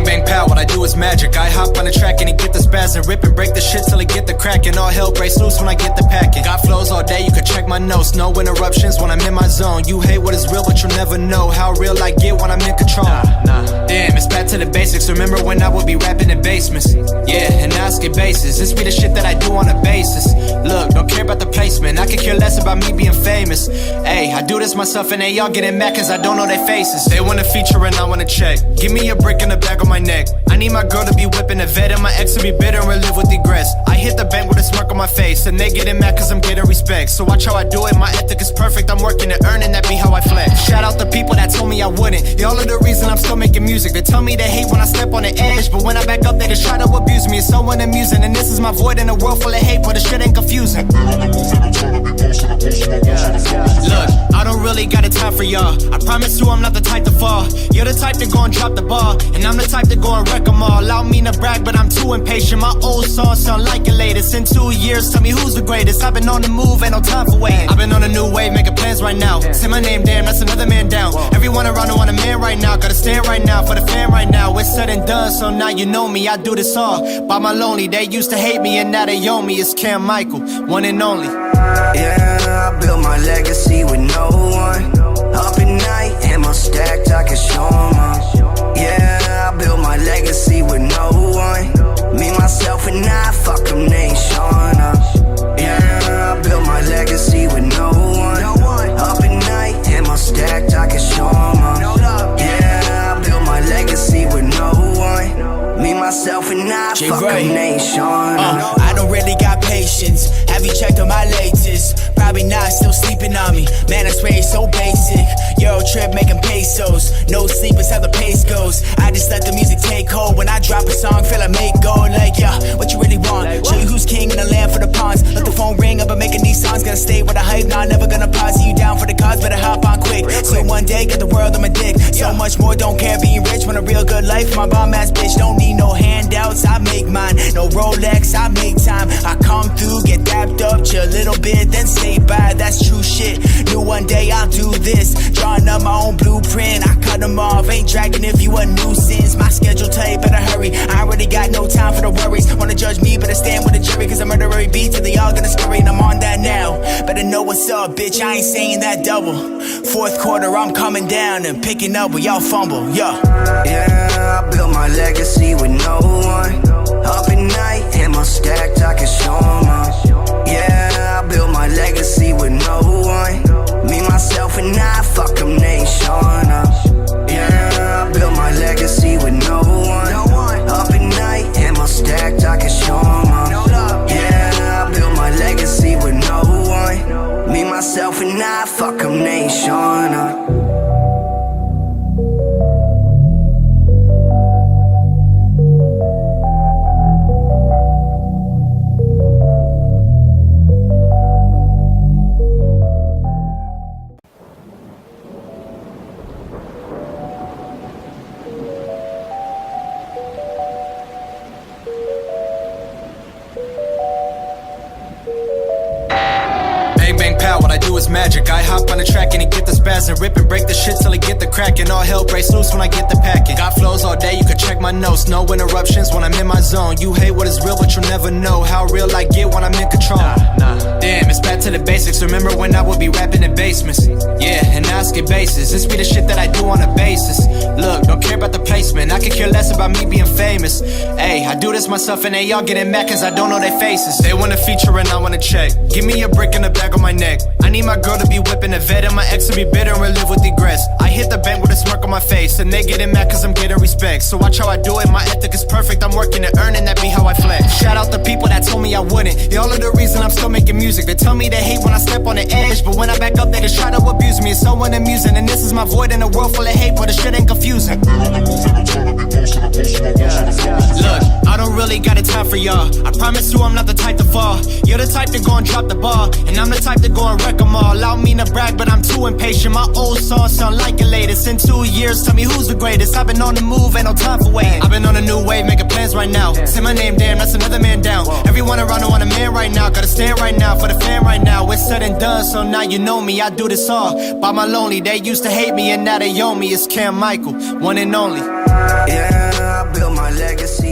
Bang bang pow, what I do is magic. I hop on the track and he get the spaz and rip and break the shit till he get the crack. And all hell breaks loose when I get the packing. Got flows all day, you can check my notes. No interruptions when I'm in my zone. You hate what is real, but you'll never know how real I get when I'm in control. Damn, it's back to the basics. Remember when I would be rapping in basements? Yeah, and now I skip bases. This be the shit that I do on a basis. Look, don't care about the placement. I could care less about me being famous. Hey, I do this myself and they y'all getting mad cause I don't know their faces. They want a feature and I want a check. Give me a brick in the back of my neck. I need my girl to be whipping a vet and my ex to be bitter and live with regrets. I hit the bank with a smirk on my face and they getting mad cause I'm getting respect. So watch how I do it, my ethic is perfect. I'm working and earning, that be how I flex. Shout out the people that told me I wouldn't. Y'all are the reason I'm still making music. They tell me they hate when I step on the edge, but when I back up they just try to abuse me. It's so unamusing and this is my void in a world full of hate, but the shit ain't confusing. Look, I don't really got a time for y'all. I promise you I'm not the type to fall. You're the type to go and drop the ball, and I'm the type to go and wreck them all. I don't mean to brag, but I'm too impatient. My old songs sound like your latest. In 2 years, tell me who's the greatest. I've been on the move, ain't no time for waiting. I've been on a new wave, making plans right now. Say my name, damn, that's another man down. Everyone around me want a man right now. Gotta stand right now for the fan right now. It's said and done, so now you know me. I do this all by my lonely. They used to hate me and now they own me. It's Cam Michael, one and only. Yeah, I built my legacy with no one. Up at night, ammo stacked, I can show 'em up. Yeah, I built my legacy with no one. Me, myself, and I, fuck 'em, they ain't showing up. Yeah, I built my legacy with no one. Up at night, ammo stacked, I can show 'em up. Yeah, I built my legacy with no one. Me, myself, and I, fuck 'em, they ain't showing up. I don't really got patience. Have you checked on my latest? Probably not, still sleeping on me. Man, I swear it's so basic. Euro trip making pesos. No sleep is how the pace goes. I just let the music take hold. When I drop a song, feel I make gold. Like, yeah, what you really want? Show you who's king in the land for the pawns. Let the phone ring up and making these songs. Gotta stay with the hype, now never gonna pause. See you down for the cause, better hop on quick. So one day, get the world on my dick. So much more, don't care being rich. Want a real good life, my bomb ass bitch. Don't need no handouts, I make mine. No Rolex, I make time. I come through, get dapped up, chill a little bit, then say bye. That's true shit. Knew one day I'll do this. Drawing up my own blueprint, I cut them off. Ain't dragging if you a nuisance. My schedule tight, better hurry. I already got no time for the worries. Wanna judge me, better stand with the jury. Cause I murder every beat till they all gonna scurry. And I'm on that now. Better know what's up, bitch. I ain't saying that double. Fourth quarter, I'm coming down and picking up where y'all fumble. Yeah. Yeah, I built my legacy with no one. Up at night, ammo stacked, I can show 'em up. Yeah, I built my legacy with no one. Me, myself, and I, fuck 'em, they ain't showing up. Yeah, I built my legacy with no one. Up at night, ammo stacked, I can show 'em up. Yeah, I built my legacy with no one. Me, myself, and I, fuck 'em, they ain't showing up. Is magic. I hop on the track and he get the spaz and rip and break the shit till he get the crack. And all hell breaks loose when I get the packing. Got flows all day, you can check my notes. No interruptions when I'm in my zone. You hate what is real, but you'll never know how real I get when I'm in control. Damn, it's back to the basics. Remember when I would be rapping in basements? Yeah, and now I skip bases. This be the shit that I do on a basis. Look, don't care about the placement. I could care less about me being famous. Hey, I do this myself and they all getting mad cause I don't know their faces. They want a feature and I want a check. Give me a brick in the back of my neck. I need my girl to be whipping a vet and my ex to be bitter and live with regrets. I hit the bank with a smirk on my face and they getting mad cause I'm getting respect. So watch how I do it, my ethic is perfect. I'm working and earning, that be how I flex. Shout out the people that told me I wouldn't. Y'all are the reason I'm still making music. They tell me they hate when I step on the edge, but when I back up they just try to abuse me. It's so unamusing and this is my void in a world full of hate, but the shit ain't confusing. Look, I don't really got a time for y'all. I promise you I'm not the type to fall. You're the type to go and drop the ball, and I'm the type to go and wreck them all. I don't mean to brag, but I'm too impatient. My old songs sound like your latest. In 2 years, tell me who's the greatest. I've been on the move, ain't no time for waiting. I've been on a new wave, making plans right now. Say my name, damn, that's another man down. Everyone around me want a man right now. Gotta stand right now for the fan right now. It's said and done, so now you know me. I do this all by my lonely. They used to hate me and now they own me. It's Cam Michael, one and only. Yeah, I built legacy